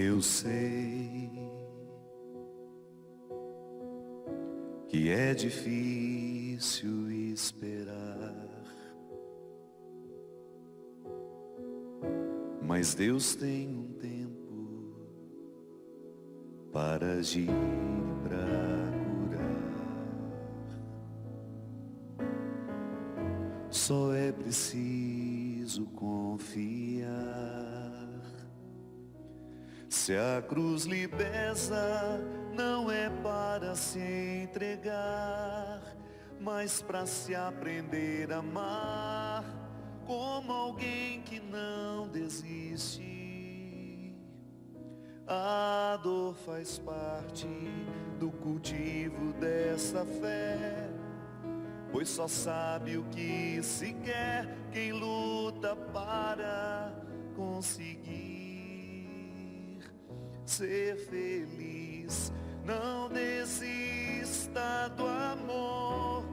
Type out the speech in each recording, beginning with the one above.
Eu sei que é difícil esperar, mas Deus tem um tempo para agir e para curar. Só é preciso confiar. Se a cruz lhe pesa, não é para se entregar, mas para se aprender a amar como alguém que não desiste. A dor faz parte do cultivo dessa fé, pois só sabe o que se quer quem luta para conseguir ser feliz. Não desista do amor,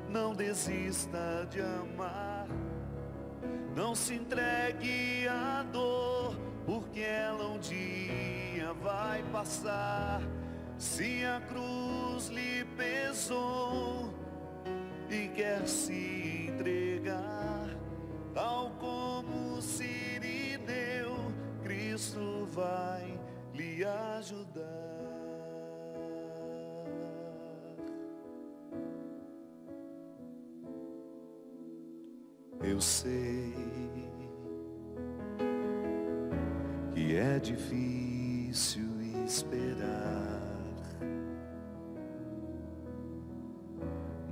não desista de amar. Não se entregue à dor, porque ela um dia vai passar. Se a cruz lhe pesou e quer se entregar, tal como Sirineu, Cristo vai lhe ajudar. Eu sei que é difícil esperar,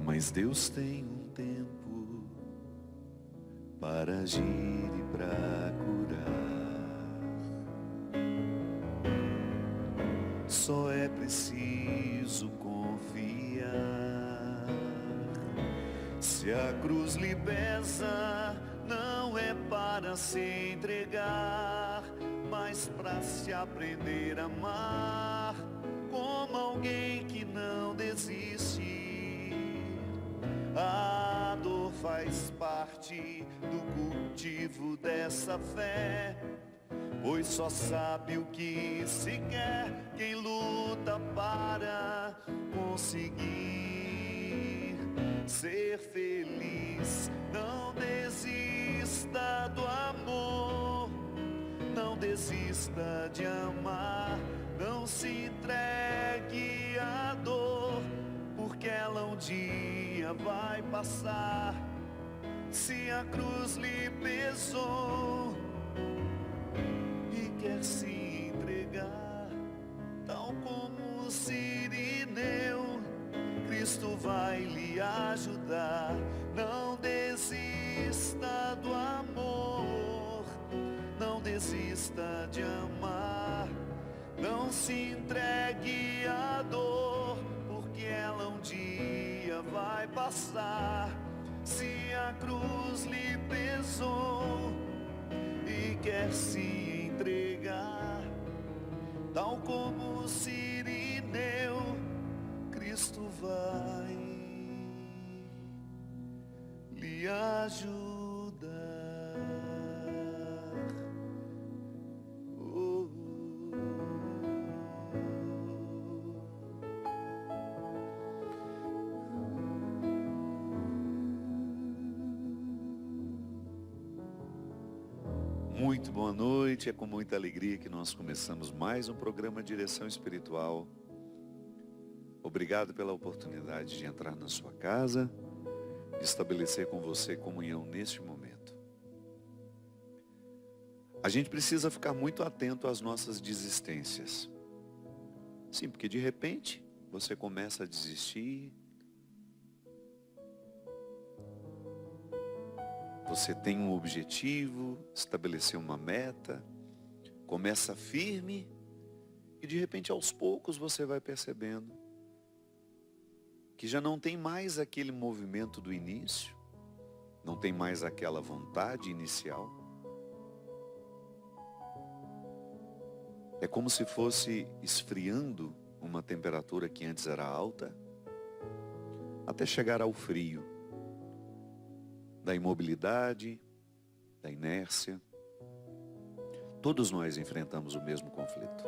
mas Deus tem um tempo para agir e para curar. Só é preciso confiar. Se a cruz lhe pesa, não é para se entregar, mas para se aprender a amar como alguém que não desiste. A dor faz parte do cultivo dessa fé, pois só sabe o que se quer quem luta para conseguir ser feliz. Não desista do amor, não desista de amar. Não se entregue à dor, porque ela um dia vai passar. Se a cruz lhe pesou e quer se entregar, tal como Sirineu, Cristo vai lhe ajudar. Não desista do amor, não desista de amar. Não se entregue à dor, porque ela um dia vai passar. Se a cruz lhe pesou e quer se entregar, tal como Sirineu, Cristo vai lhe ajudar. Oh, Muito boa noite, é com muita alegria que nós começamos mais um programa Direção Espiritual. Obrigado pela oportunidade de entrar na sua casa, de estabelecer com você comunhão neste momento. A gente precisa ficar muito atento às nossas desistências. Sim, porque de repente você começa a desistir. Você tem um objetivo, estabeleceu uma meta, começa firme e de repente aos poucos você vai percebendo que já não tem mais aquele movimento do início, não tem mais aquela vontade inicial. É como se fosse esfriando uma temperatura que antes era alta, até chegar ao frio, da imobilidade, da inércia. Todos nós enfrentamos o mesmo conflito.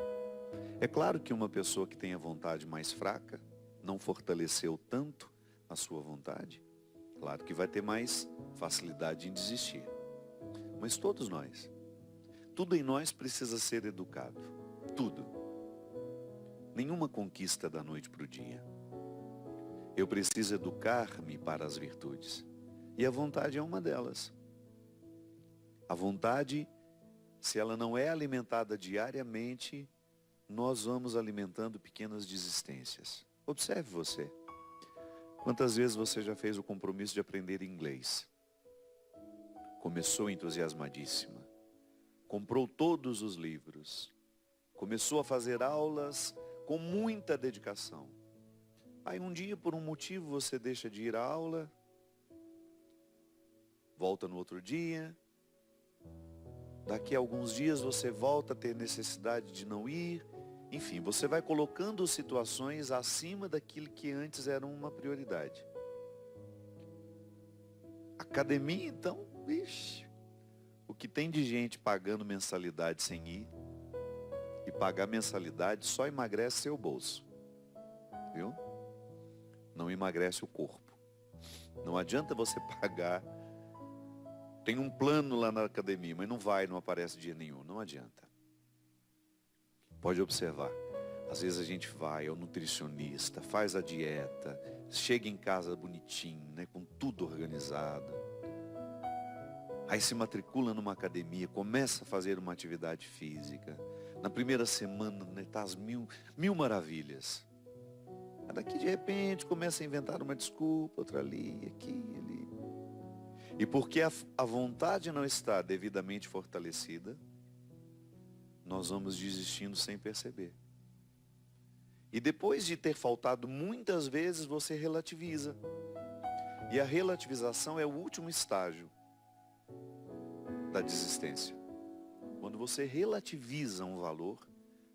É claro que uma pessoa que tem a vontade mais fraca, não fortaleceu tanto a sua vontade, claro que vai ter mais facilidade em desistir. Mas todos nós, tudo em nós precisa ser educado. Tudo. Nenhuma conquista da noite para o dia. Eu preciso educar-me para as virtudes. E a vontade é uma delas. A vontade, se ela não é alimentada diariamente, nós vamos alimentando pequenas desistências. Observe você. Quantas vezes você já fez o compromisso de aprender inglês? Começou entusiasmadíssima. Comprou todos os livros. Começou a fazer aulas com muita dedicação. Aí um dia, por um motivo, você deixa de ir à aula. Volta no outro dia. Daqui a alguns dias você volta a ter necessidade de não ir. Enfim, você vai colocando situações acima daquilo que antes era uma prioridade. Academia, então, vixe, o que tem de gente pagando mensalidade sem ir, e pagar mensalidade só emagrece seu bolso, viu? Não emagrece o corpo. Não adianta você pagar, tem um plano lá na academia, mas não aparece dinheiro nenhum, não adianta. Pode observar, às vezes a gente vai ao nutricionista, faz a dieta, chega em casa bonitinho, né, com tudo organizado. Aí se matricula numa academia, começa a fazer uma atividade física. Na primeira semana, né, tá às mil maravilhas. Aí daqui de repente começa a inventar uma desculpa, outra ali, aqui, ali. E porque a vontade não está devidamente fortalecida, nós vamos desistindo sem perceber. E depois de ter faltado muitas vezes, você relativiza. E a relativização é o último estágio da desistência. Quando você relativiza um valor,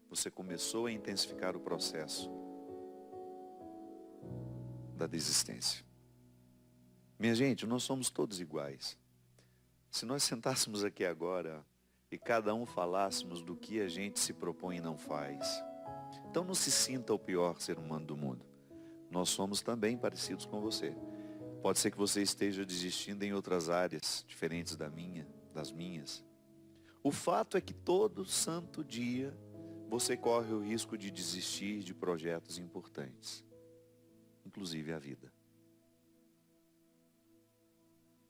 você começou a intensificar o processo da desistência. Minha gente, nós somos todos iguais. Se nós sentássemos aqui agora e cada um falássemos do que a gente se propõe e não faz, então não se sinta o pior ser humano do mundo. Nós somos também parecidos com você. Pode ser que você esteja desistindo em outras áreas diferentes das minhas. O fato é que todo santo dia você corre o risco de desistir de projetos importantes, inclusive a vida.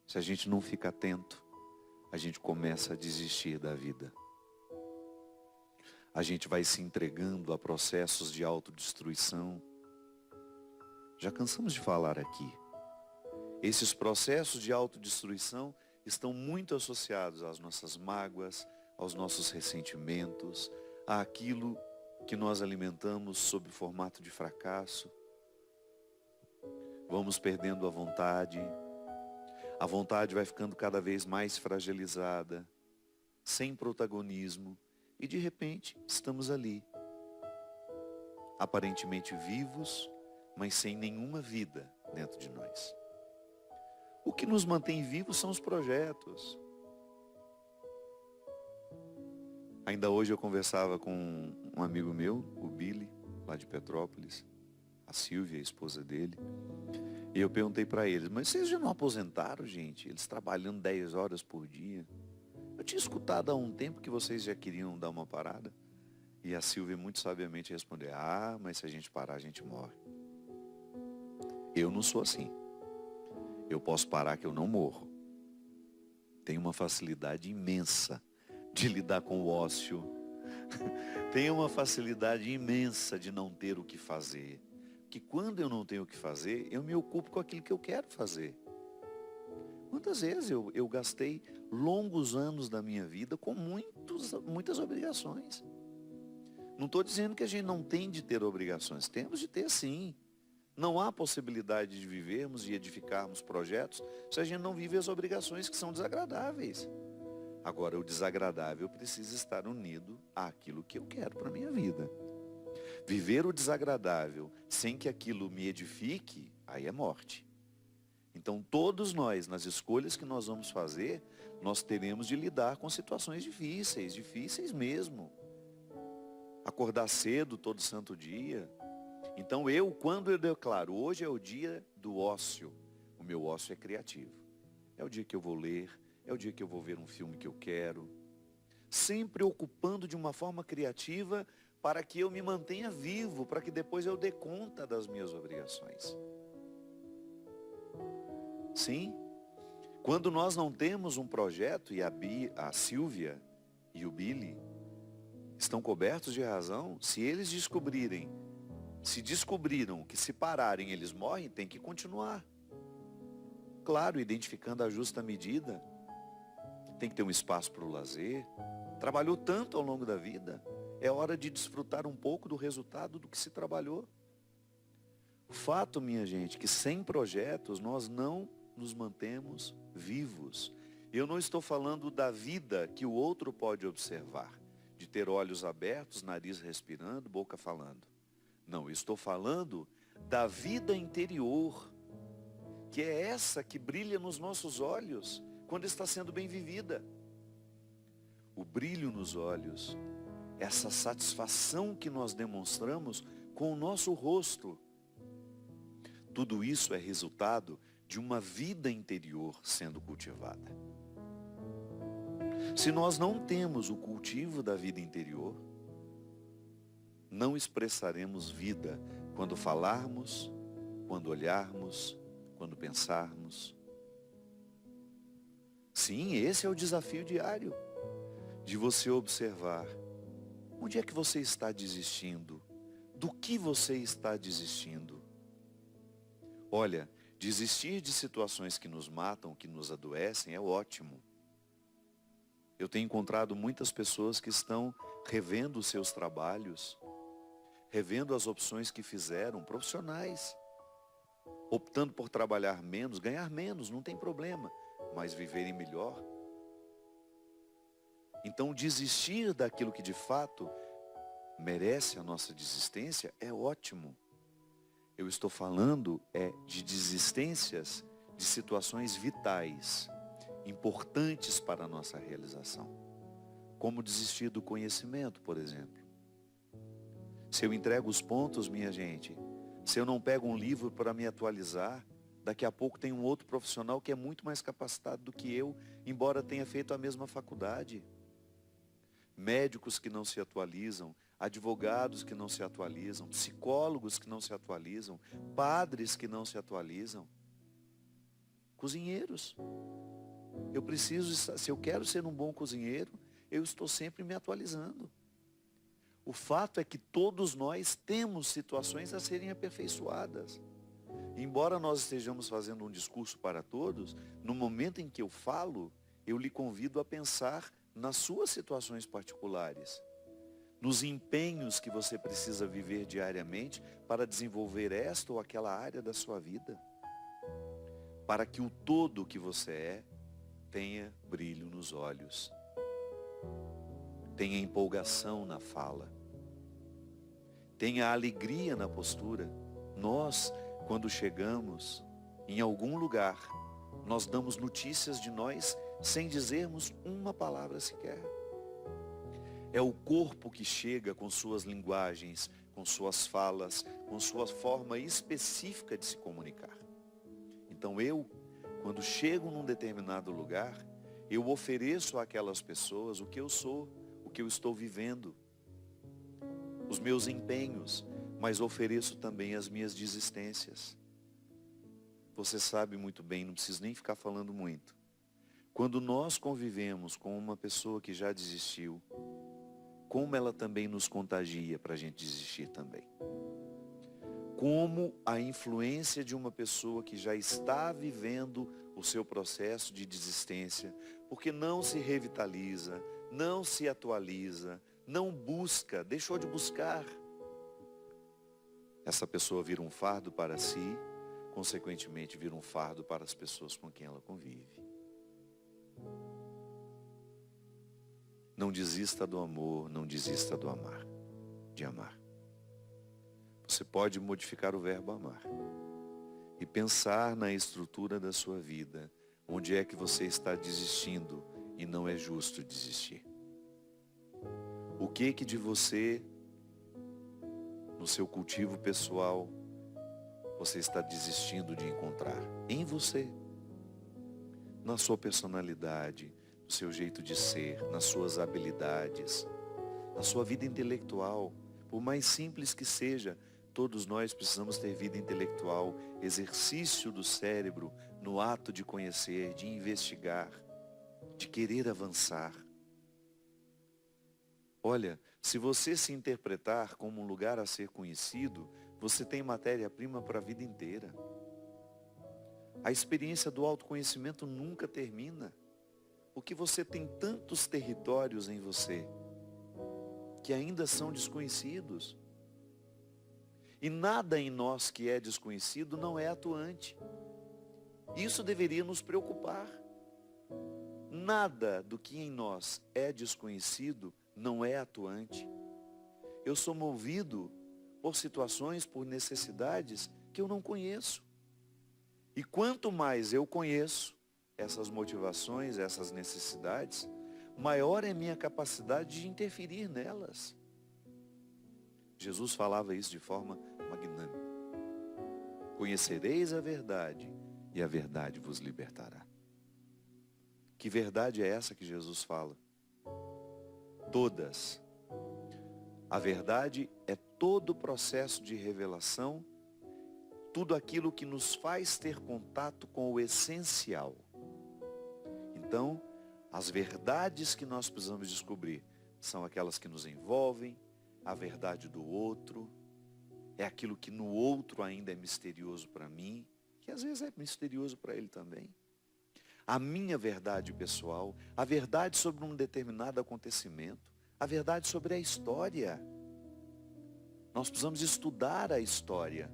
Se a gente não fica atento, a gente começa a desistir da vida. A gente vai se entregando a processos de autodestruição. Já cansamos de falar aqui. Esses processos de autodestruição estão muito associados às nossas mágoas, aos nossos ressentimentos, àquilo que nós alimentamos sob formato de fracasso. Vamos perdendo a vontade vai ficando cada vez mais fragilizada, sem protagonismo, e de repente estamos ali, aparentemente vivos, mas sem nenhuma vida dentro de nós. O que nos mantém vivos são os projetos. Ainda hoje eu conversava com um amigo meu, o Billy, lá de Petrópolis, a Silvia, a esposa dele, e eu perguntei para eles, mas vocês já não aposentaram, gente? Eles trabalhando 10 horas por dia. Eu tinha escutado há um tempo que vocês já queriam dar uma parada. E a Silvia muito sabiamente respondeu, mas se a gente parar, a gente morre. Eu não sou assim. Eu posso parar que eu não morro. Tenho uma facilidade imensa de lidar com o ócio. Tenho uma facilidade imensa de não ter o que fazer. Que quando eu não tenho o que fazer, eu me ocupo com aquilo que eu quero fazer. Quantas vezes eu gastei longos anos da minha vida com muitas obrigações. Não estou dizendo que a gente não tem de ter obrigações. Temos de ter sim. Não há possibilidade de vivermos e edificarmos projetos se a gente não vive as obrigações que são desagradáveis. Agora, o desagradável precisa estar unido àquilo que eu quero para a minha vida. Viver o desagradável sem que aquilo me edifique, aí é morte. Então todos nós, nas escolhas que nós vamos fazer, nós teremos de lidar com situações difíceis, difíceis mesmo. Acordar cedo todo santo dia. Então quando eu declaro, hoje é o dia do ócio, o meu ócio é criativo. É o dia que eu vou ler, é o dia que eu vou ver um filme que eu quero. Sempre ocupando de uma forma criativa para que eu me mantenha vivo, para que depois eu dê conta das minhas obrigações. Sim, quando nós não temos um projeto, e a Silvia e o Billy estão cobertos de razão, se eles descobriram que se pararem eles morrem, tem que continuar. Claro, identificando a justa medida. Tem que ter um espaço para o lazer. Trabalhou tanto ao longo da vida, é hora de desfrutar um pouco do resultado do que se trabalhou. O fato, minha gente, que sem projetos nós não nos mantemos vivos. Eu não estou falando da vida que o outro pode observar, de ter olhos abertos, nariz respirando, boca falando. Não, eu estou falando da vida interior, que é essa que brilha nos nossos olhos quando está sendo bem vivida. O brilho nos olhos, essa satisfação que nós demonstramos com o nosso rosto. Tudo isso é resultado de uma vida interior sendo cultivada. Se nós não temos o cultivo da vida interior, não expressaremos vida quando falarmos, quando olharmos, quando pensarmos. Sim, esse é o desafio diário, de você observar onde é que você está desistindo, do que você está desistindo. Olha, desistir de situações que nos matam, que nos adoecem, é ótimo. Eu tenho encontrado muitas pessoas que estão revendo os seus trabalhos, revendo as opções que fizeram, profissionais, optando por trabalhar menos, ganhar menos, não tem problema, mas viverem melhor. Então, desistir daquilo que de fato merece a nossa desistência é ótimo. Eu estou falando de desistências de situações vitais, importantes para a nossa realização. Como desistir do conhecimento, por exemplo. Se eu entrego os pontos, minha gente, se eu não pego um livro para me atualizar, daqui a pouco tem um outro profissional que é muito mais capacitado do que eu, embora tenha feito a mesma faculdade. Médicos que não se atualizam, advogados que não se atualizam, psicólogos que não se atualizam, padres que não se atualizam, cozinheiros. Se eu quero ser um bom cozinheiro, eu estou sempre me atualizando. O fato é que todos nós temos situações a serem aperfeiçoadas. Embora nós estejamos fazendo um discurso para todos, no momento em que eu falo, eu lhe convido a pensar nas suas situações particulares, nos empenhos que você precisa viver diariamente para desenvolver esta ou aquela área da sua vida, para que o todo que você é tenha brilho nos olhos, tenha empolgação na fala, tenha alegria na postura. Nós, quando chegamos em algum lugar, nós damos notícias de nós sem dizermos uma palavra sequer. É o corpo que chega com suas linguagens, com suas falas, com sua forma específica de se comunicar. Então quando chego num determinado lugar, eu ofereço àquelas pessoas o que eu sou, o que eu estou vivendo, os meus empenhos, mas ofereço também as minhas desistências. Você sabe muito bem, não preciso nem ficar falando muito. Quando nós convivemos com uma pessoa que já desistiu, como ela também nos contagia para a gente desistir também. Como a influência de uma pessoa que já está vivendo o seu processo de desistência, porque não se revitaliza, não se atualiza, não busca, deixou de buscar. Essa pessoa vira um fardo para si, consequentemente vira um fardo para as pessoas com quem ela convive. Não desista do amor, não desista do amar, de amar. Você pode modificar o verbo amar. e pensar na estrutura da sua vida, onde é que você está desistindo e não é justo desistir. O que de você, no seu cultivo pessoal, você está desistindo de encontrar em você, na sua personalidade, no seu jeito de ser, nas suas habilidades, na sua vida intelectual, por mais simples que seja. Todos nós precisamos ter vida intelectual, exercício do cérebro no ato de conhecer, de investigar, de querer avançar. Olha, se você se interpretar como um lugar a ser conhecido, você tem matéria-prima para a vida inteira. A experiência do autoconhecimento nunca termina, porque você tem tantos territórios em você que ainda são desconhecidos. E nada em nós que é desconhecido não é atuante. Isso deveria nos preocupar. Nada do que em nós é desconhecido não é atuante. Eu sou movido por situações, por necessidades que eu não conheço. E quanto mais eu conheço essas motivações, essas necessidades, maior é minha capacidade de interferir nelas. Jesus falava isso de forma magnânime. Conhecereis a verdade e a verdade vos libertará. Que verdade é essa que Jesus fala? Todas. A verdade é todo o processo de revelação, tudo aquilo que nos faz ter contato com o essencial. Então, as verdades que nós precisamos descobrir são aquelas que nos envolvem, a verdade do outro, é aquilo que no outro ainda é misterioso para mim, que às vezes é misterioso para ele também. A minha verdade pessoal, a verdade sobre um determinado acontecimento, a verdade sobre a história. Nós precisamos estudar a história.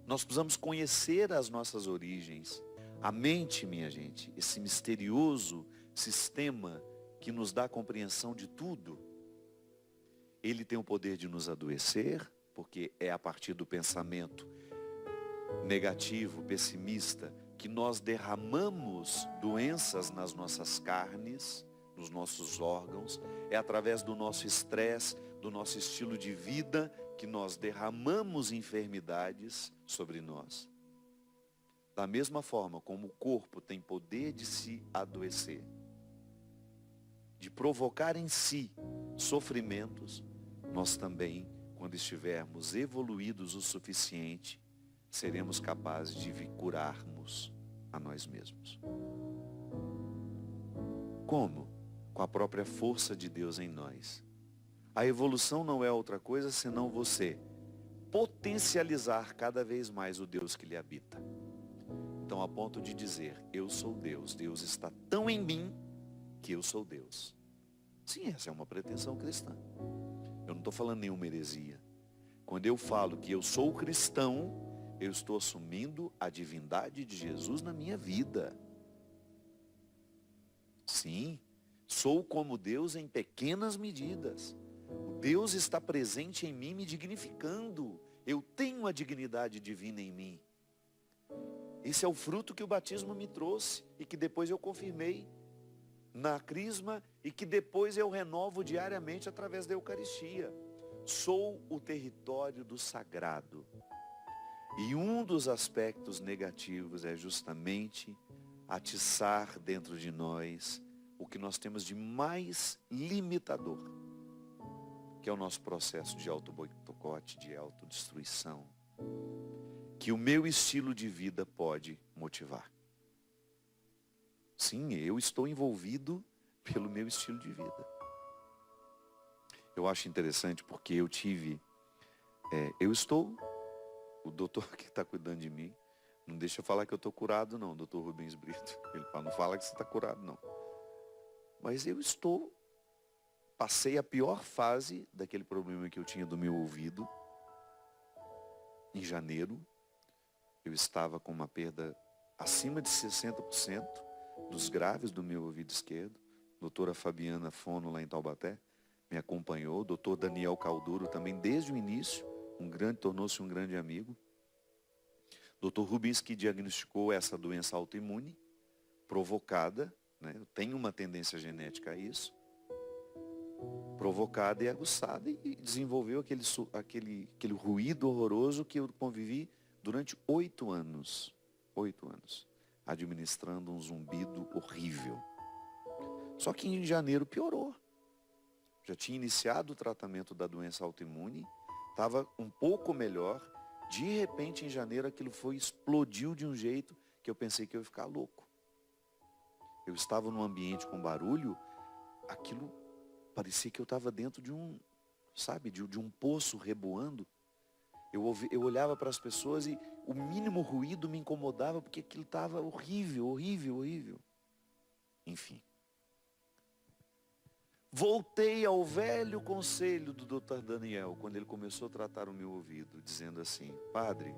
Nós precisamos conhecer as nossas origens. A mente, minha gente, esse misterioso sistema que nos dá a compreensão de tudo, ele tem o poder de nos adoecer, porque é a partir do pensamento negativo, pessimista, que nós derramamos doenças nas nossas carnes, nos nossos órgãos. É através do nosso estresse, do nosso estilo de vida, que nós derramamos enfermidades sobre nós. Da mesma forma como o corpo tem poder de se adoecer, de provocar em si sofrimentos, nós também, quando estivermos evoluídos o suficiente, seremos capazes de curarmos a nós mesmos. Como? Com a própria força de Deus em nós. A evolução não é outra coisa senão você potencializar cada vez mais o Deus que lhe habita. Então, a ponto de dizer, eu sou Deus, Deus está tão em mim que eu sou Deus. Sim, essa é uma pretensão cristã. Eu não estou falando nenhuma heresia. Quando eu falo que eu sou cristão, eu estou assumindo a divindade de Jesus na minha vida. Sim, sou como Deus em pequenas medidas. O Deus está presente em mim, me dignificando. Eu tenho a dignidade divina em mim. Esse é o fruto que o batismo me trouxe e que depois eu confirmei na crisma e que depois eu renovo diariamente através da Eucaristia. Sou o território do sagrado. E um dos aspectos negativos é justamente atiçar dentro de nós o que nós temos de mais limitador, que é o nosso processo de auto-boicote, de autodestruição, que o meu estilo de vida pode motivar. Sim, eu estou envolvido pelo meu estilo de vida. Eu acho interessante porque o doutor que está cuidando de mim, não deixa eu falar que eu estou curado não, doutor Rubens Brito. Ele fala, não fala que você está curado não. Mas passei a pior fase daquele problema que eu tinha do meu ouvido. Em janeiro, eu estava com uma perda acima de 60% dos graves do meu ouvido esquerdo. Doutora Fabiana Fono, lá em Taubaté, me acompanhou. Doutor Daniel Calduro também, desde o início, tornou-se um grande amigo. Dr. Rubinski diagnosticou essa doença autoimune provocada, né? Eu tenho uma tendência genética a isso, provocada e aguçada, e desenvolveu aquele ruído horroroso que eu convivi durante 8 anos. 8 anos. Administrando um zumbido horrível. Só que em janeiro piorou. Já tinha iniciado o tratamento da doença autoimune, estava um pouco melhor. De repente, em janeiro, aquilo explodiu de um jeito que eu pensei que eu ia ficar louco. Eu estava num ambiente com barulho, aquilo parecia que eu estava dentro de um, sabe, de um poço reboando. Eu olhava para as pessoas e o mínimo ruído me incomodava, porque aquilo estava horrível, horrível, horrível. Enfim. Voltei ao velho conselho do Dr. Daniel, quando ele começou a tratar o meu ouvido, dizendo assim: padre,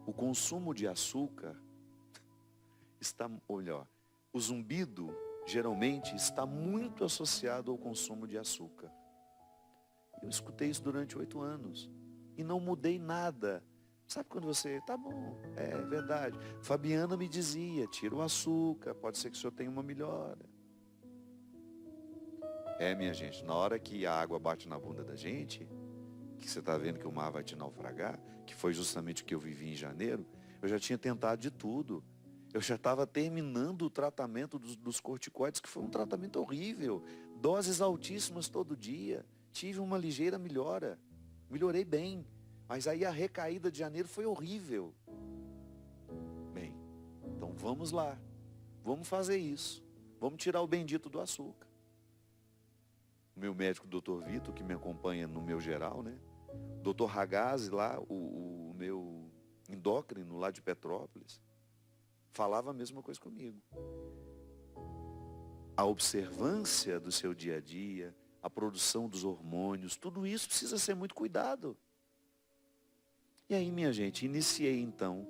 o consumo de açúcar está, olha, o zumbido geralmente está muito associado ao consumo de açúcar. Eu escutei isso durante 8 anos e não mudei nada. Sabe quando você, tá bom, é verdade. Fabiana me dizia, tira o açúcar, pode ser que o senhor tenha uma melhora. Minha gente, na hora que a água bate na bunda da gente, que você está vendo que o mar vai te naufragar, que foi justamente o que eu vivi em janeiro, eu já tinha tentado de tudo. Eu já estava terminando o tratamento dos corticoides, que foi um tratamento horrível. Doses altíssimas todo dia. Tive uma ligeira melhora. Melhorei bem. Mas aí a recaída de janeiro foi horrível. Bem, então vamos lá. Vamos fazer isso. Vamos tirar o bendito do açúcar. O meu médico, Dr. Vitor, que me acompanha no meu geral, né? Dr. Ragazzi lá, o meu endócrino lá de Petrópolis, falava a mesma coisa comigo. A observância do seu dia a dia, a produção dos hormônios, tudo isso precisa ser muito cuidado. E aí, minha gente, iniciei então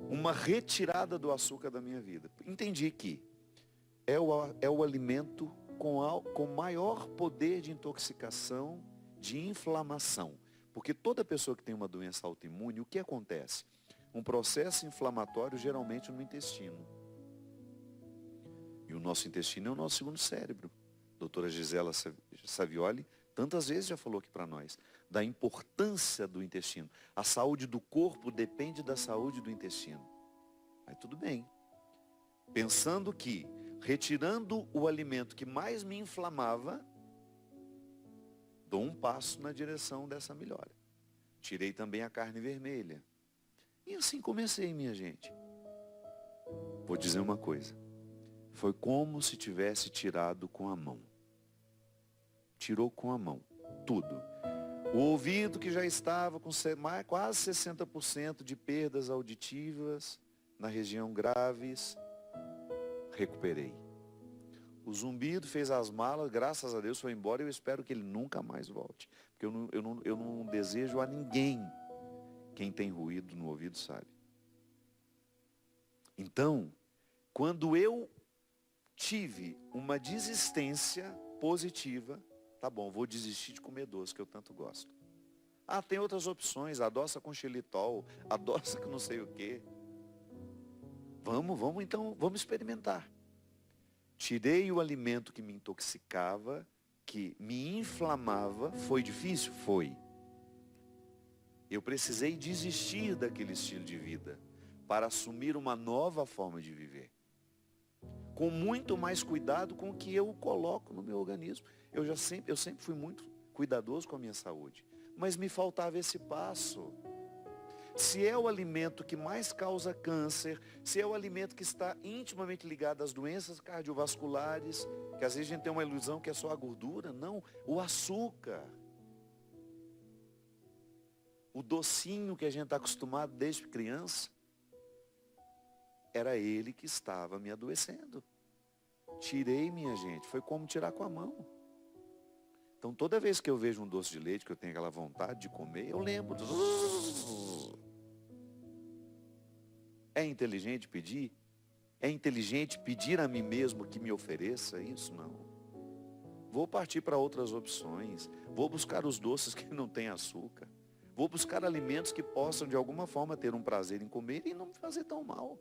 uma retirada do açúcar da minha vida. Entendi que é o alimento com maior poder de intoxicação, de inflamação. Porque toda pessoa que tem uma doença autoimune, o que acontece? Um processo inflamatório geralmente no intestino. E o nosso intestino é o nosso segundo cérebro. A doutora Gisela Savioli tantas vezes já falou aqui para nós da importância do intestino. A saúde do corpo depende da saúde do intestino. Aí tudo bem. Pensando que, retirando o alimento que mais me inflamava, dou um passo na direção dessa melhora. Tirei também a carne vermelha. E assim comecei, minha gente. Vou dizer uma coisa. Foi como se tivesse tirado com a mão. Tirou com a mão. Tudo. O ouvido que já estava com quase 60% de perdas auditivas, na região graves, recuperei. O zumbido fez as malas, graças a Deus foi embora, e eu espero que ele nunca mais volte. Porque eu não desejo a ninguém. Quem tem ruído no ouvido sabe. Então, quando eu tive uma desistência positiva, tá bom, vou desistir de comer doce, que eu tanto gosto. Ah, tem outras opções, adoça com xilitol, adoça com não sei o quê. Vamos então, vamos experimentar. Tirei o alimento que me intoxicava, que me inflamava. Foi difícil? Foi. Eu precisei desistir daquele estilo de vida para assumir uma nova forma de viver. Com muito mais cuidado com o que eu coloco no meu organismo. Eu sempre fui muito cuidadoso com a minha saúde. Mas me faltava esse passo. Se é o alimento que mais causa câncer, se é o alimento que está intimamente ligado às doenças cardiovasculares, que às vezes a gente tem uma ilusão que é só a gordura, não, o açúcar. O docinho que a gente está acostumado desde criança, era ele que estava me adoecendo. Tirei, minha gente, foi como tirar com a mão. Então toda vez que eu vejo um doce de leite, que eu tenho aquela vontade de comer, eu lembro. É inteligente pedir? É inteligente pedir a mim mesmo que me ofereça isso? Não. Vou partir para outras opções. Vou buscar os doces que não têm açúcar. Vou buscar alimentos que possam de alguma forma ter um prazer em comer e não me fazer tão mal.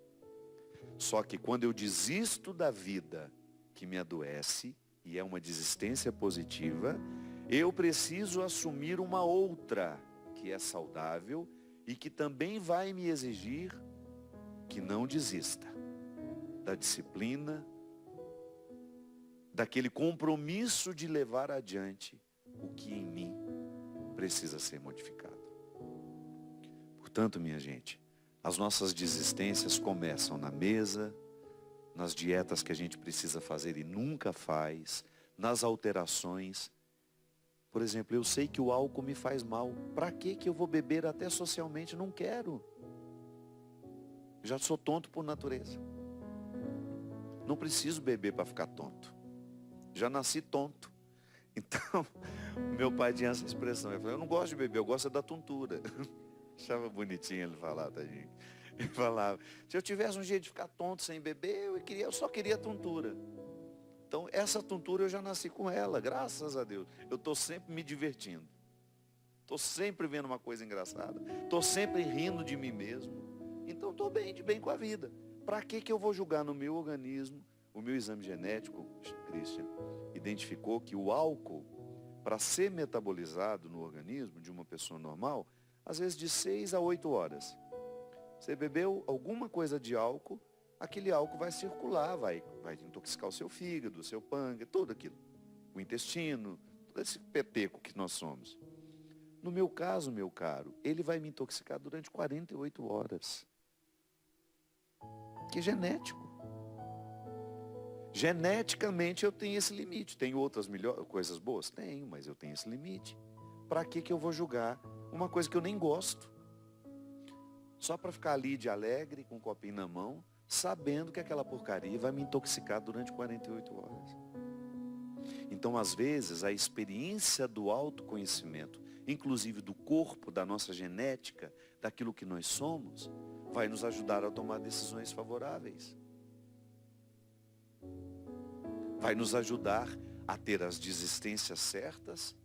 Só que quando eu desisto da vida que me adoece, e é uma desistência positiva, eu preciso assumir uma outra que é saudável e que também vai me exigir que não desista da disciplina, daquele compromisso de levar adiante o que em mim precisa ser modificado. Portanto, minha gente, as nossas desistências começam na mesa, nas dietas que a gente precisa fazer e nunca faz, nas alterações. Por exemplo, eu sei que o álcool me faz mal. Para que eu vou beber até socialmente? Não quero. Já sou tonto por natureza. Não preciso beber para ficar tonto. Já nasci tonto. Então, meu pai tinha essa expressão. Ele falou, eu não gosto de beber, eu gosto da tontura. Achava bonitinho ele falar, tadinho. Ele falava, se eu tivesse um jeito de ficar tonto sem beber, eu só queria tontura. Então, essa tontura eu já nasci com ela, graças a Deus. Eu estou sempre me divertindo. Estou sempre vendo uma coisa engraçada. Estou sempre rindo de mim mesmo. Então, estou bem, de bem com a vida. Para que eu vou julgar no meu organismo? O meu exame genético, Christian, identificou que o álcool, para ser metabolizado no organismo de uma pessoa normal, às vezes de 6 a 8 horas. Você bebeu alguma coisa de álcool, aquele álcool vai circular, vai intoxicar o seu fígado, o seu pâncreas, tudo aquilo. O intestino, todo esse peteco que nós somos. No meu caso, meu caro, ele vai me intoxicar durante 48 horas. Que é genético. Geneticamente eu tenho esse limite. Tem outras coisas boas? Tenho, mas eu tenho esse limite. Para que eu vou julgar uma coisa que eu nem gosto? Só para ficar ali de alegre, com um copinho na mão, sabendo que aquela porcaria vai me intoxicar durante 48 horas. Então, às vezes, a experiência do autoconhecimento, inclusive do corpo, da nossa genética, daquilo que nós somos, vai nos ajudar a tomar decisões favoráveis. Vai nos ajudar a ter as desistências certas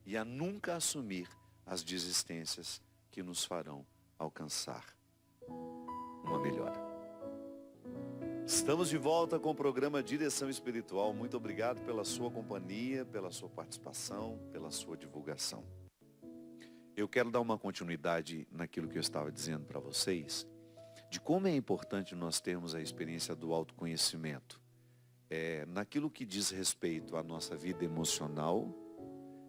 e a nunca assumir as desistências que nos farão alcançar uma melhora. Estamos de volta com o programa Direção Espiritual. Muito obrigado pela sua companhia, pela sua participação, pela sua divulgação. Eu quero dar uma continuidade naquilo que eu estava dizendo para vocês, de como é importante nós termos a experiência do autoconhecimento. Naquilo que diz respeito à nossa vida emocional,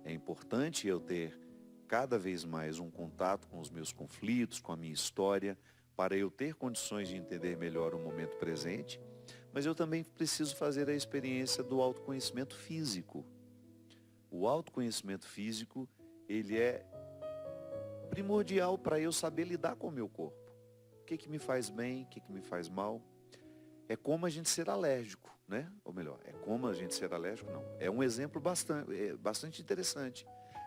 é importante eu ter cada vez mais um contato com os meus conflitos, com a minha história, para eu ter condições de entender melhor o momento presente, mas eu também preciso fazer a experiência do autoconhecimento físico. O autoconhecimento físico, ele é primordial para eu saber lidar com o meu corpo. O que me faz bem, o que me faz mal. É como a gente ser alérgico, né? Ou melhor, é como a gente ser alérgico, não. É um exemplo bastante interessante.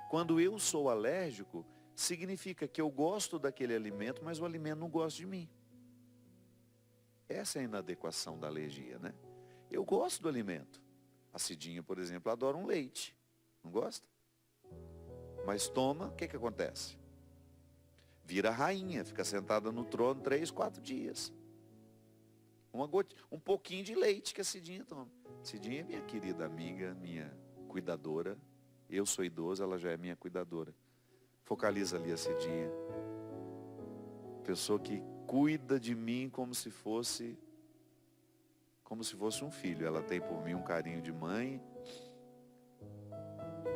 Quando eu sou alérgico, significa que eu gosto daquele alimento, mas o alimento não gosta de mim. Essa é a inadequação da alergia, né? Eu gosto do alimento. A Cidinha, por exemplo, adora um leite. Não gosta? Mas toma, o que acontece? Vira rainha, fica sentada no trono 3, 4 dias. Um pouquinho de leite que a Cidinha toma. Cidinha é minha querida amiga, minha cuidadora. Eu sou idoso, ela já é minha cuidadora. Focaliza ali a Cidinha. Pessoa que cuida de mim como se fosse um filho. Ela tem por mim um carinho de mãe.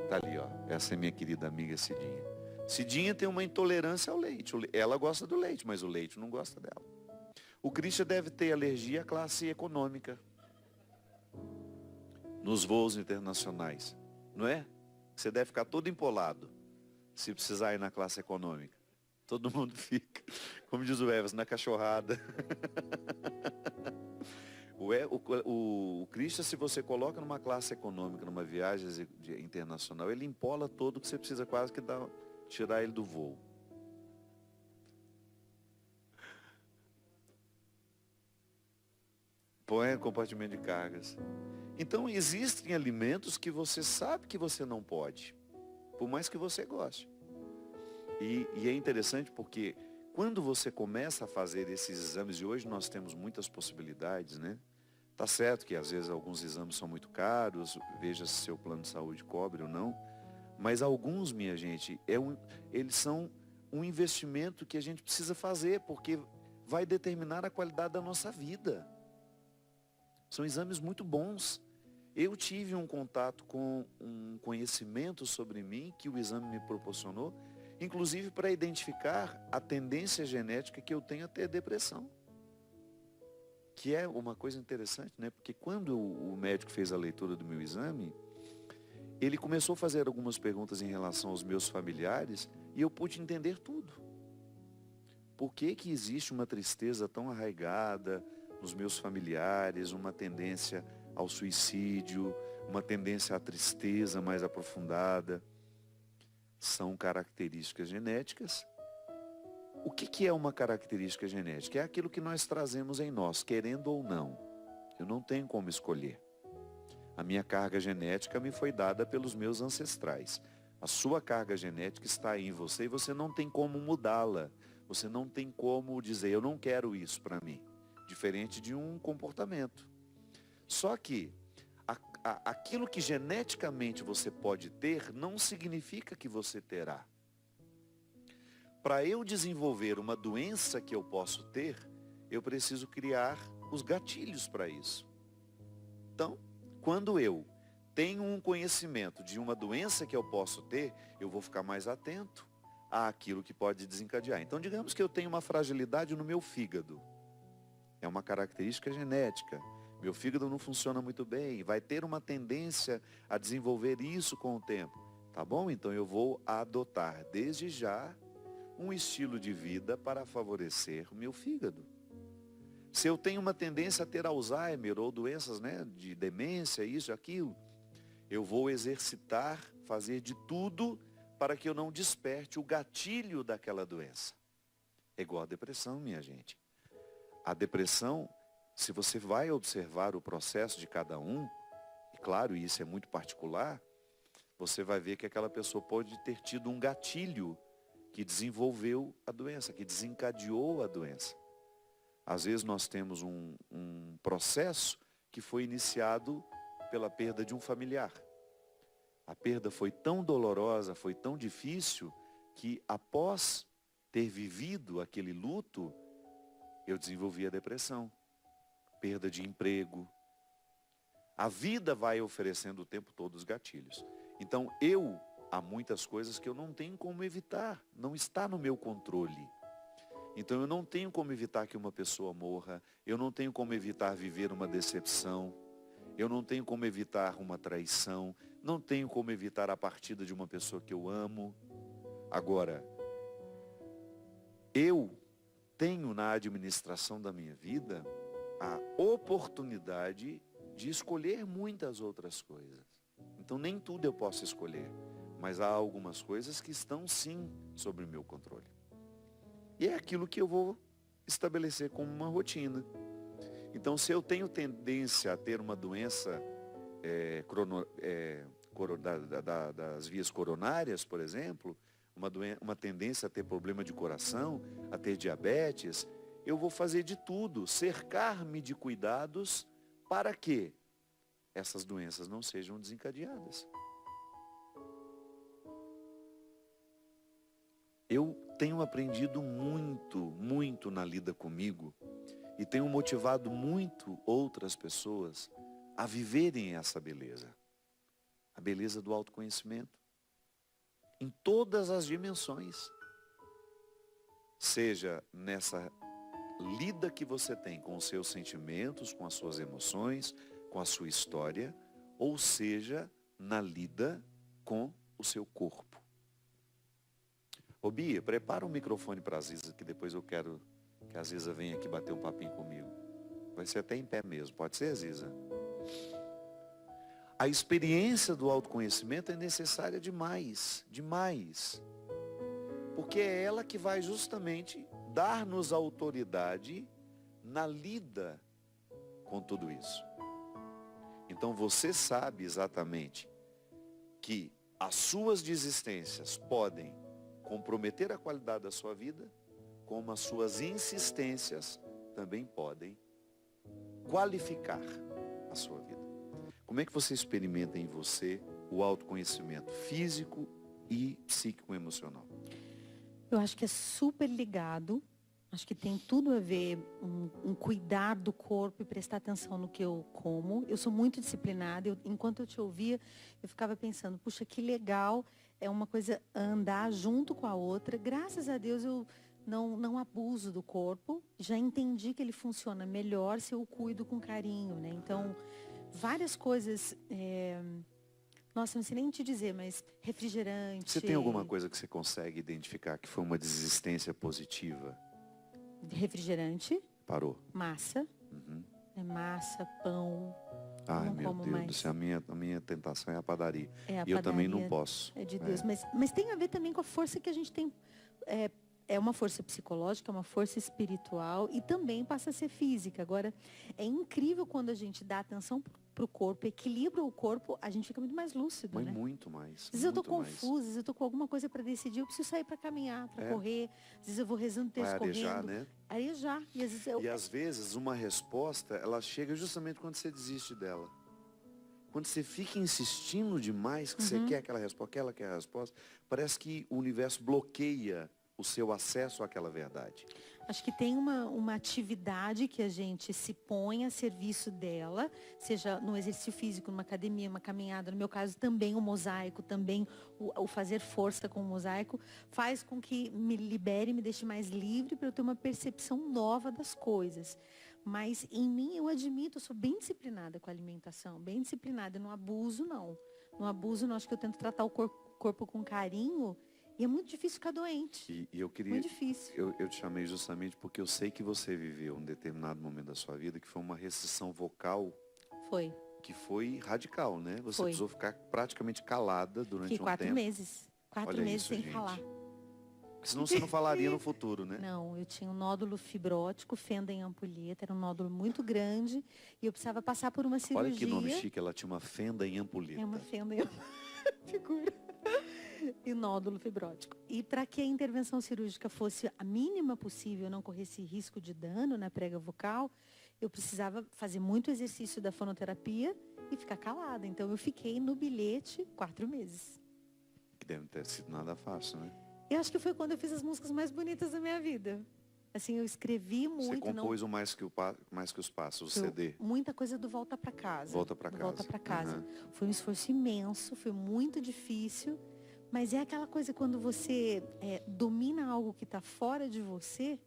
Tá ali, ó. Essa é minha querida amiga Cidinha. Cidinha tem uma intolerância ao leite. Ela gosta do leite, mas o leite não gosta dela. O Christian deve ter alergia à classe econômica. Nos voos internacionais. Não é? Você deve ficar todo empolado se precisar ir na classe econômica. Todo mundo fica. Como diz o Evers, na cachorrada. O Christian, se você coloca numa classe econômica, numa viagem internacional, ele empola todo que você precisa quase que tirar ele do voo. Põe compartimento de cargas. Então existem alimentos que você sabe que você não pode, por mais que você goste. E é interessante porque quando você começa a fazer esses exames, e hoje nós temos muitas possibilidades, né? Tá certo que às vezes alguns exames são muito caros, veja se seu plano de saúde cobre ou não, mas alguns, minha gente, eles são um investimento que a gente precisa fazer, porque vai determinar a qualidade da nossa vida. São exames muito bons. Eu tive um contato com um conhecimento sobre mim que o exame me proporcionou, inclusive para identificar a tendência genética que eu tenho a ter depressão. Que é uma coisa interessante, né? Porque quando o médico fez a leitura do meu exame, ele começou a fazer algumas perguntas em relação aos meus familiares e eu pude entender tudo. Por que que existe uma tristeza tão arraigada nos meus familiares, uma tendência ao suicídio, uma tendência à tristeza mais aprofundada? São características genéticas. O que é uma característica genética? É aquilo que nós trazemos em nós, querendo ou não. Eu não tenho como escolher. A minha carga genética me foi dada pelos meus ancestrais. A sua carga genética está aí em você e você não tem como mudá-la. Você não tem como dizer, eu não quero isso para mim. Diferente de um comportamento. Só que aquilo que geneticamente você pode ter não significa que você terá. Para eu desenvolver uma doença que eu posso ter, eu preciso criar os gatilhos para isso. Então, quando eu tenho um conhecimento de uma doença que eu posso ter, eu vou ficar mais atento àquilo que pode desencadear. Então, digamos que eu tenho uma fragilidade no meu fígado. É uma característica genética. Meu fígado não funciona muito bem, vai ter uma tendência a desenvolver isso com o tempo. Tá bom? Então eu vou adotar desde já um estilo de vida para favorecer o meu fígado. Se eu tenho uma tendência a ter Alzheimer ou doenças, né, de demência, isso, aquilo, eu vou exercitar, fazer de tudo para que eu não desperte o gatilho daquela doença. É igual a depressão, minha gente. A depressão, se você vai observar o processo de cada um, e claro, isso é muito particular, você vai ver que aquela pessoa pode ter tido um gatilho que desenvolveu a doença, que desencadeou a doença. Às vezes nós temos um processo que foi iniciado pela perda de um familiar. A perda foi tão dolorosa, foi tão difícil, que após ter vivido aquele luto, eu desenvolvi a depressão. Perda de emprego. A vida vai oferecendo o tempo todo os gatilhos. Então há muitas coisas que eu não tenho como evitar, não está no meu controle. Então eu não tenho como evitar que uma pessoa morra, eu não tenho como evitar viver uma decepção, eu não tenho como evitar uma traição, não tenho como evitar a partida de uma pessoa que eu amo. Agora, eu tenho na administração da minha vida a oportunidade de escolher muitas outras coisas. Então nem tudo eu posso escolher, mas há algumas coisas que estão sim sob o meu controle. E é aquilo que eu vou estabelecer como uma rotina. Então se eu tenho tendência a ter uma doença das vias coronárias, por exemplo, uma tendência a ter problema de coração, a ter diabetes, eu vou fazer de tudo, cercar-me de cuidados para que essas doenças não sejam desencadeadas. Eu tenho aprendido muito, muito na lida comigo e tenho motivado muito outras pessoas a viverem essa beleza. A beleza do autoconhecimento. Em todas as dimensões. Seja nessa lida que você tem com os seus sentimentos, com as suas emoções, com a sua história, ou seja, na lida com o seu corpo. Ô Bia, prepara um microfone para a Ziza, que depois eu quero que a Ziza venha aqui bater um papinho comigo. Vai ser até em pé mesmo, pode ser, Ziza? A experiência do autoconhecimento é necessária demais, demais. Porque é ela que vai justamente dar-nos autoridade na lida com tudo isso. Então você sabe exatamente que as suas desistências podem comprometer a qualidade da sua vida, como as suas insistências também podem qualificar a sua vida. Como é que você experimenta em você o autoconhecimento físico e psíquico-emocional? Eu acho que é super ligado. Acho que tem tudo a ver um cuidar do corpo e prestar atenção no que eu como. Eu sou muito disciplinada. Enquanto eu te ouvia, eu ficava pensando, puxa, que legal. É uma coisa andar junto com a outra. Graças a Deus eu não abuso do corpo. Já entendi que ele funciona melhor se eu o cuido com carinho, né? Então, várias coisas... Nossa, não sei nem te dizer, mas refrigerante... Você tem alguma coisa que você consegue identificar que foi uma desistência positiva? Refrigerante. Parou. Massa. É massa, pão. Ai, não meu como Deus mais. do céu, a minha tentação é a padaria. É, a e eu também não padaria posso. É de Deus. Mas tem a ver também com a força que a gente tem. É uma força psicológica, é uma força espiritual e também passa a ser física. Agora, é incrível quando a gente dá atenção para o corpo, equilibra o corpo, a gente fica muito mais lúcido, Mas né? muito mais. Às vezes eu tô muito mais. confusa, às vezes eu tô com alguma coisa para decidir, eu preciso sair para caminhar, para correr. Às vezes eu vou rezando o texto Vai arejar, correndo. né? Arejar. E às vezes uma resposta, ela chega justamente quando você desiste dela. Quando você fica insistindo demais que você quer aquela resposta, que ela quer a resposta, parece que o universo bloqueia o seu acesso àquela verdade. Acho que tem uma atividade que a gente se põe a serviço dela, seja no exercício físico, numa academia, uma caminhada, no meu caso também o mosaico, também o fazer força com o mosaico, faz com que me libere, me deixe mais livre para eu ter uma percepção nova das coisas. Mas em mim, eu admito, eu sou bem disciplinada com a alimentação, bem disciplinada, eu não abuso não. Não abuso não, acho que eu tento tratar o corpo com carinho. E é muito difícil ficar doente. E eu queria... Muito difícil. Eu te chamei justamente porque eu sei que você viveu um determinado momento da sua vida que foi uma restrição vocal. Foi. Que foi radical, né? Você Foi. precisou ficar praticamente calada durante Fiquei um 4 tempo. meses. 4 Olha meses isso, sem gente. falar. Porque senão você não falaria no futuro, né? Não, eu tinha um nódulo fibrótico, fenda em ampulheta, era um nódulo muito grande e eu precisava passar por uma cirurgia. Olha que nome chique, ela tinha uma fenda em ampulheta. É uma fenda em figura. E nódulo fibrótico. E para que a intervenção cirúrgica fosse a mínima possível, não corresse risco de dano na prega vocal, eu precisava fazer muito exercício da fonoterapia e ficar calada. Então eu fiquei no bilhete 4 meses. Que deve ter sido nada fácil, né? Eu acho que foi quando eu fiz as músicas mais bonitas da minha vida. Assim, eu escrevi muito. Você compôs o mais que os Passos, o CD. Muita coisa do Volta para Casa. Volta para casa. Volta para casa. Foi um esforço imenso, foi muito difícil. Mas é aquela coisa quando você domina algo que está fora de você,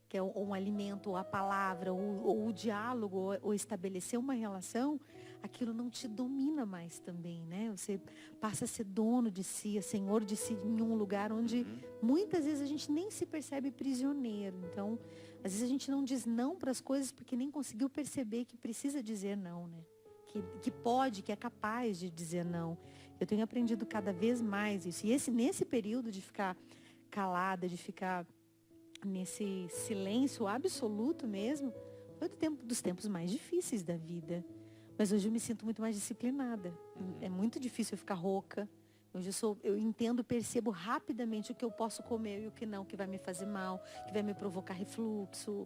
que é um alimento, ou a palavra, ou o diálogo, ou estabelecer uma relação, aquilo não te domina mais também, né? Você passa a ser dono de si, senhor de si, em um lugar onde muitas vezes a gente nem se percebe prisioneiro. Então, às vezes a gente não diz não para as coisas porque nem conseguiu perceber que precisa dizer não, né? Que pode, que é capaz de dizer não. Eu tenho aprendido cada vez mais isso. E nesse período de ficar calada, de ficar nesse silêncio absoluto mesmo, foi dos tempos mais difíceis da vida. Mas hoje eu me sinto muito mais disciplinada. É muito difícil eu ficar rouca. Hoje eu entendo, percebo rapidamente o que eu posso comer e o que não, que vai me fazer mal, que vai me provocar refluxo.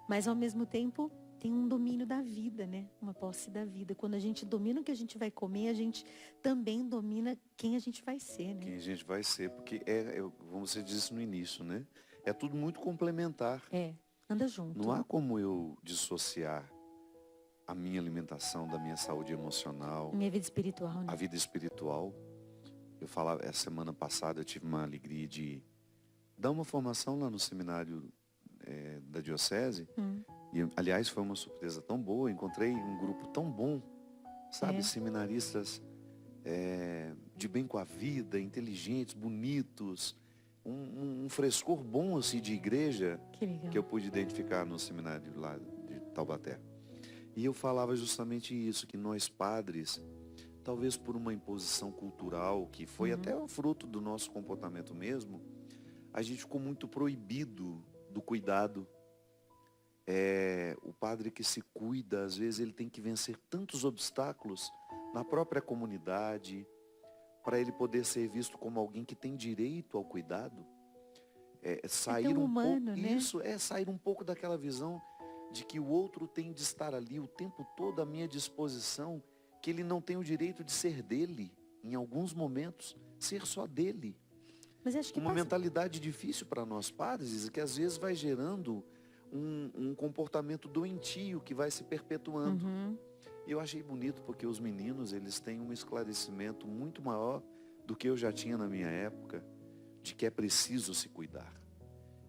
Mas ao mesmo tempo tem um domínio da vida, né? Uma posse da vida. Quando a gente domina o que a gente vai comer, a gente também domina quem a gente vai ser, né? Quem a gente vai ser, porque como você disse no início, né? É tudo muito complementar. Anda junto. Não há como eu dissociar a minha alimentação da minha saúde emocional. Minha vida espiritual, né? A vida espiritual. Eu falava, essa semana passada eu tive uma alegria de dar uma formação lá no seminário da Diocese. E, aliás, foi uma surpresa tão boa. Encontrei um grupo tão bom, sabe? Seminaristas de bem com a vida, inteligentes, bonitos. Um frescor bom, assim, de igreja. Que legal. Que eu pude identificar no seminário lá de Taubaté. E eu falava justamente isso, que nós padres, talvez por uma imposição cultural, que foi até um fruto do nosso comportamento mesmo, a gente ficou muito proibido do cuidado. O padre que se cuida, às vezes ele tem que vencer tantos obstáculos na própria comunidade, para ele poder ser visto como alguém que tem direito ao cuidado. sair tão um humano, pouco, né? isso é sair um pouco daquela visão de que o outro tem de estar ali o tempo todo à minha disposição, que ele não tem o direito de ser dele, em alguns momentos, ser só dele. Mas acho que Uma passa... mentalidade difícil para nós padres, que às vezes vai gerando um comportamento doentio que vai se perpetuando. Uhum. E eu achei bonito porque os meninos, eles têm um esclarecimento muito maior do que eu já tinha na minha época, de que é preciso se cuidar.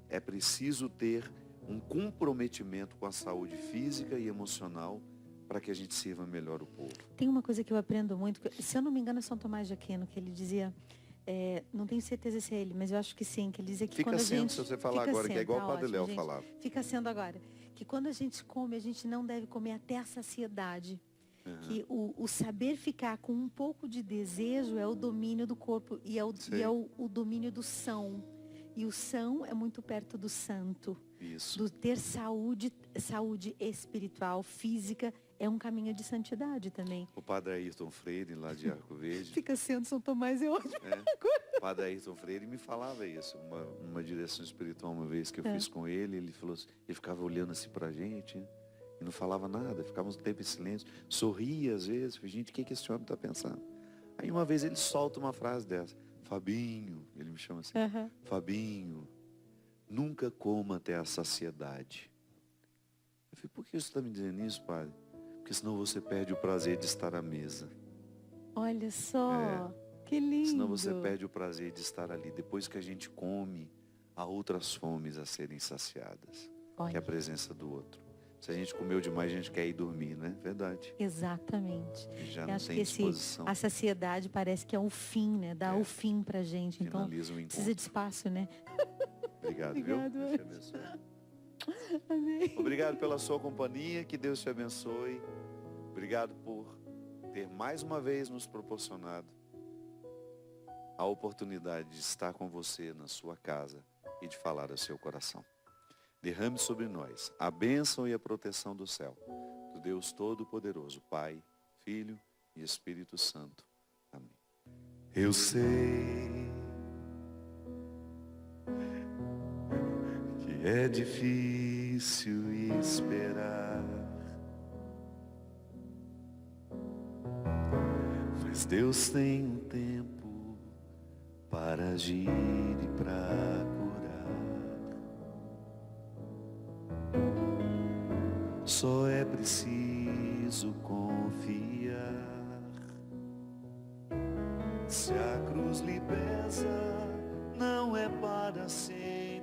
É preciso ter um comprometimento com a saúde física e emocional para que a gente sirva melhor o povo. Tem uma coisa que eu aprendo muito, se eu não me engano é São Tomás de Aquino, que ele dizia, não tenho certeza se é ele, mas eu acho que sim, que ele dizia que Fica quando a sendo, gente... se você falar Fica agora, que é sendo, igual tá o Padre ótimo, Léo gente. falava. Fica sendo agora. Que quando a gente come, a gente não deve comer até a saciedade. Que o saber ficar com um pouco de desejo é o domínio do corpo e é o domínio do são. E o são é muito perto do santo. Isso. Do ter saúde espiritual, física, é um caminho de santidade também. O Padre Ayrton Freire, lá de Arco Verde. Fica sendo São Tomás é ótimo. O Padre Ayrton Freire me falava isso, uma direção espiritual uma vez que eu fiz com ele, ele falou assim, ele ficava olhando assim pra gente, né, e não falava nada, ficava um tempo em silêncio, sorria às vezes, falei, gente, o que esse homem está pensando? Aí uma vez ele solta uma frase dessa, Fabinho, ele me chama assim, Fabinho, nunca coma até a saciedade. Eu falei, por que você está me dizendo isso, padre? Porque senão você perde o prazer de estar à mesa. Olha só, que lindo. Senão você perde o prazer de estar ali. Depois que a gente come, há outras fomes a serem saciadas. Olha. Que é a presença do outro. Se a gente comeu demais, a gente quer ir dormir, né? Verdade. Exatamente. Já Eu não acho tem que disposição. a saciedade parece que é o fim, né? Dá o fim pra gente. Então, Finaliza o precisa encontro. de espaço, né? Obrigado, Obrigado, viu? Deus te abençoe. Amém. Obrigado pela sua companhia, que Deus te abençoe. Obrigado por ter mais uma vez nos proporcionado a oportunidade de estar com você na sua casa e de falar ao seu coração. Derrame sobre nós a bênção e a proteção do céu, do Deus Todo-Poderoso, Pai, Filho e Espírito Santo. Amém. Eu sei que é difícil esperar, mas Deus tem um tempo para agir e para curar. Só é preciso confiar. Se a cruz lhe pesa, não é para sempre.